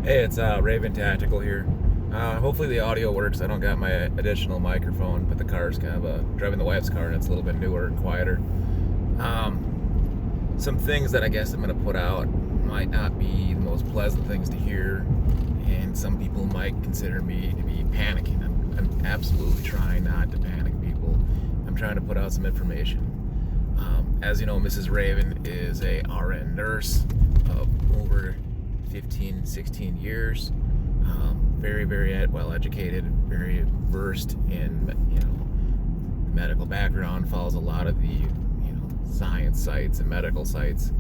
Hey, it's Raven Tactical here. Hopefully the audio works. I don't got my additional microphone, but the car's kind of driving the wife's car, and it's a little bit newer and quieter. Some things that I guess I'm going to put out might not be the most pleasant things to hear, and some people might consider me to be panicking. I'm absolutely trying not to panic people. I'm trying to put out some information. As you know, Mrs. Raven is a RN nurse of over 15, 16 years. Very, very well educated, very versed in, medical background, follows a lot of the, science sites and medical sites.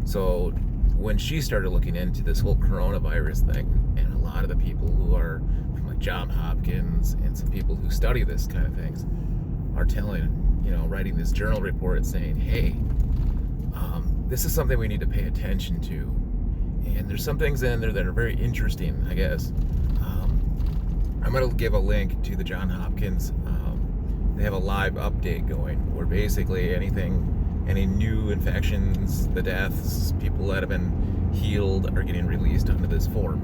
So when she started looking into this whole coronavirus thing, and a lot of the people who are from like Johns Hopkins and some people who study this kind of things are telling, writing this journal report saying, hey, this is something we need to pay attention to. And there's some things in there that are very interesting, I guess. I'm going to give a link to the Johns Hopkins. They have a live update going where basically any new infections, the deaths, people that have been healed are getting released onto this form.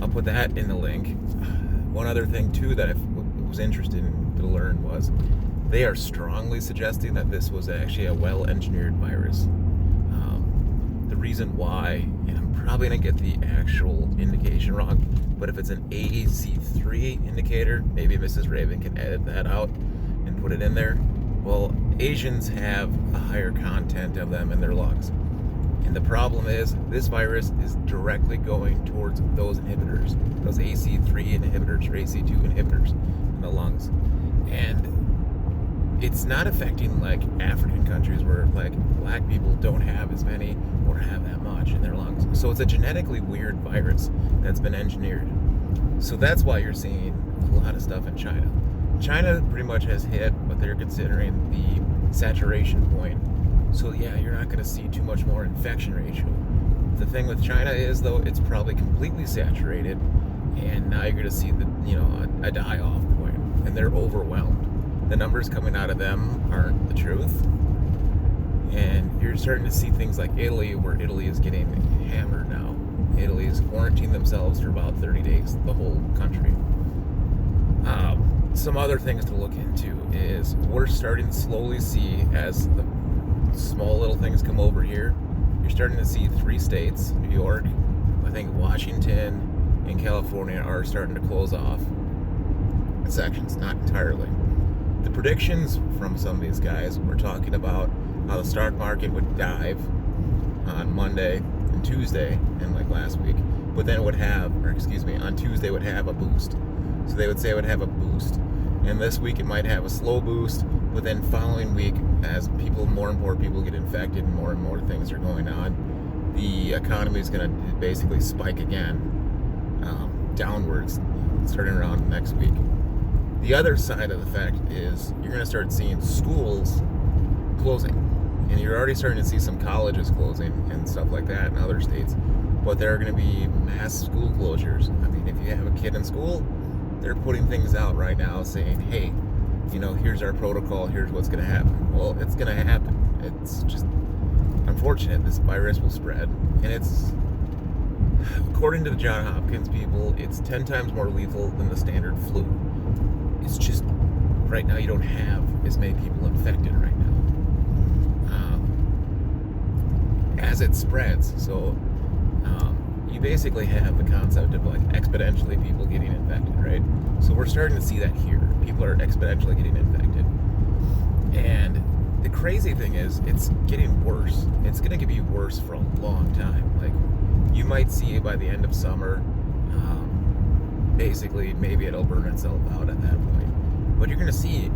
I'll put that in the link. One other thing, too, that I was interested in to learn was they are strongly suggesting that this was actually a well-engineered virus. The reason why, and I'm probably going to get the actual indication wrong, but if it's an AAC3 indicator, maybe Mrs. Raven can edit that out and put it in there. Well, Asians have a higher content of them in their lungs. And the problem is, this virus is directly going towards those inhibitors, those AC3 inhibitors or AC2 inhibitors in the lungs. And it's not affecting like African countries where like black people don't have as many or have that much in their lungs. So it's a genetically weird virus that's been engineered. So that's why you're seeing a lot of stuff in China. China pretty much has hit what they're considering the saturation point. So yeah, you're not going to see too much more infection ratio. The thing with China is though, it's probably completely saturated, and now you're going to see the a die-off point, and they're overwhelmed. The numbers coming out of them aren't the truth. And you're starting to see things like Italy, where Italy is getting hammered now. Italy is quarantining themselves for about 30 days, the whole country. Some other things to look into is we're starting to slowly see, as the small little things come over here, you're starting to see 3 states, New York, I think Washington, and California are starting to close off sections, not entirely. The predictions from some of these guys were talking about how the stock market would dive on Monday and Tuesday, and like last week, but then on Tuesday would have a boost. So they would say it would have a boost, and this week it might have a slow boost, but then following week, as more and more people get infected and more things are going on, the economy is going to basically spike again, downwards, starting around next week. The other side of the fact is you're going to start seeing schools closing, and you're already starting to see some colleges closing and stuff like that in other states, but there are going to be mass school closures. I mean, if you have a kid in school, they're putting things out right now saying, hey, here's our protocol, here's what's going to happen. Well, it's going to happen. It's just unfortunate. This virus will spread, and it's, according to the Johns Hopkins people, it's 10 times more lethal than the standard flu. It's just, right now you don't have as many people infected right now. As it spreads, so you basically have the concept of like exponentially people getting infected, right? So we're starting to see that here. People are exponentially getting infected. And the crazy thing is, it's getting worse. It's going to be worse for a long time. Like, you might see it by the end of summer. Basically, maybe it'll burn itself out at that point. But you're going to see,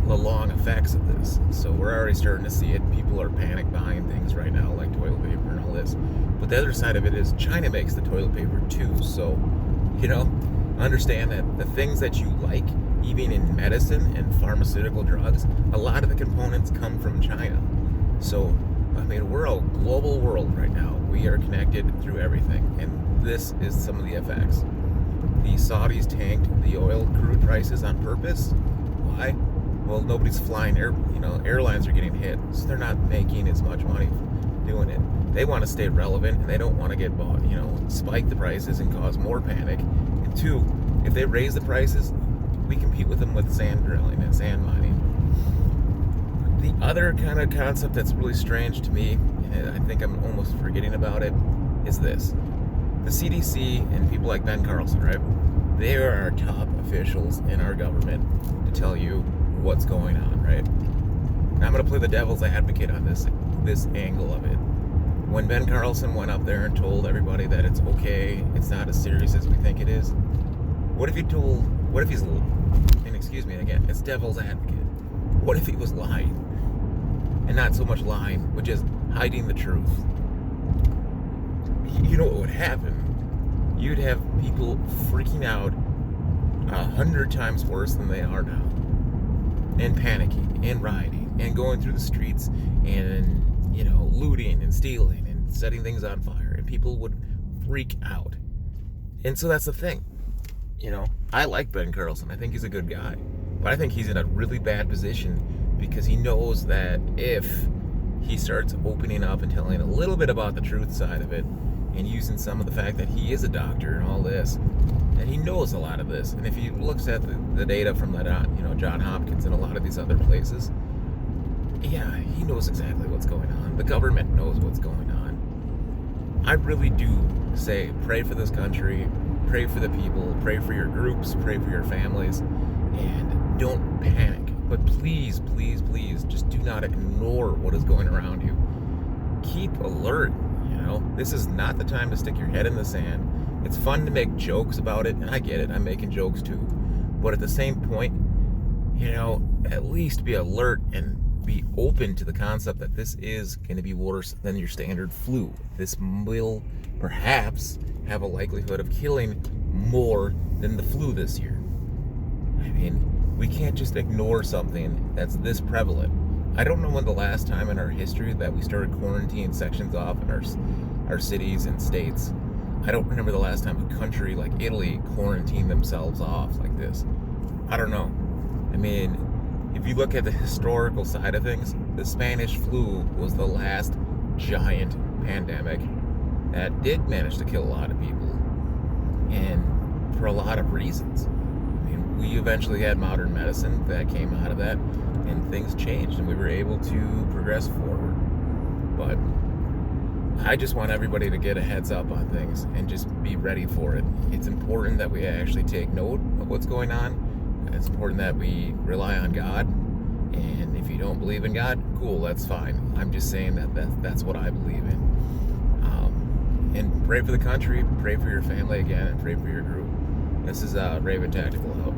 the long effects of this. So we're already starting to see it. People are panic buying things right now, like toilet paper and all this. But the other side of it is China makes the toilet paper too. So, understand that the things that you like, even in medicine and pharmaceutical drugs, a lot of the components come from China. So, I mean, we're a global world right now. We are connected through everything. And this is some of the effects. The Saudis tanked the oil crude prices on purpose. Why? Well, nobody's flying. Airlines are getting hit, so they're not making as much money doing it. They want to stay relevant, and they don't want to get bought, spike the prices and cause more panic. And two, if they raise the prices, we compete with them with sand drilling and sand mining. The other kind of concept that's really strange to me, and I think I'm almost forgetting about it, is this. The CDC and people like Ben Carlson, right? They are our top officials in our government to tell you what's going on, right? Now I'm going to play the devil's advocate on this angle of it. When Ben Carlson went up there and told everybody that it's okay, it's not as serious as we think it is, what if he's, and excuse me again, it's devil's advocate. What if he was lying? And not so much lying, but just hiding the truth. You know what would happen? You'd have people freaking out 100 times worse than they are now. And panicking, and rioting, and going through the streets, and, looting and stealing, and setting things on fire. And people would freak out. And so that's the thing. I like Ben Carlson. I think he's a good guy. But I think he's in a really bad position because he knows that if he starts opening up and telling a little bit about the truth side of it and using some of the fact that he is a doctor and all this, and he knows a lot of this. And if he looks at the data from John Hopkins and a lot of these other places, yeah, he knows exactly what's going on. The government knows what's going on. I really do say pray for this country, pray for the people, pray for your groups, pray for your families, and don't panic. But please, please, please, just do not ignore what is going around you. Keep alert, This is not the time to stick your head in the sand. It's fun to make jokes about it, and I get it. I'm making jokes too. But at the same point, at least be alert and be open to the concept that this is going to be worse than your standard flu. This will perhaps have a likelihood of killing more than the flu this year. I mean, we can't just ignore something that's this prevalent. I don't know when the last time in our history that we started quarantining sections off in our cities and states. I don't remember the last time a country like Italy quarantined themselves off like this. I don't know. I mean, if you look at the historical side of things, the Spanish flu was the last giant pandemic that did manage to kill a lot of people. And for a lot of reasons. I mean, we eventually had modern medicine that came out of that, and things changed, and we were able to progress forward. But I just want everybody to get a heads up on things and just be ready for it. It's important that we actually take note of what's going on. It's important that we rely on God. And if you don't believe in God, cool, that's fine. I'm just saying that's what I believe in. And pray for the country, pray for your family again, and pray for your group. This is Raven Tactical Help.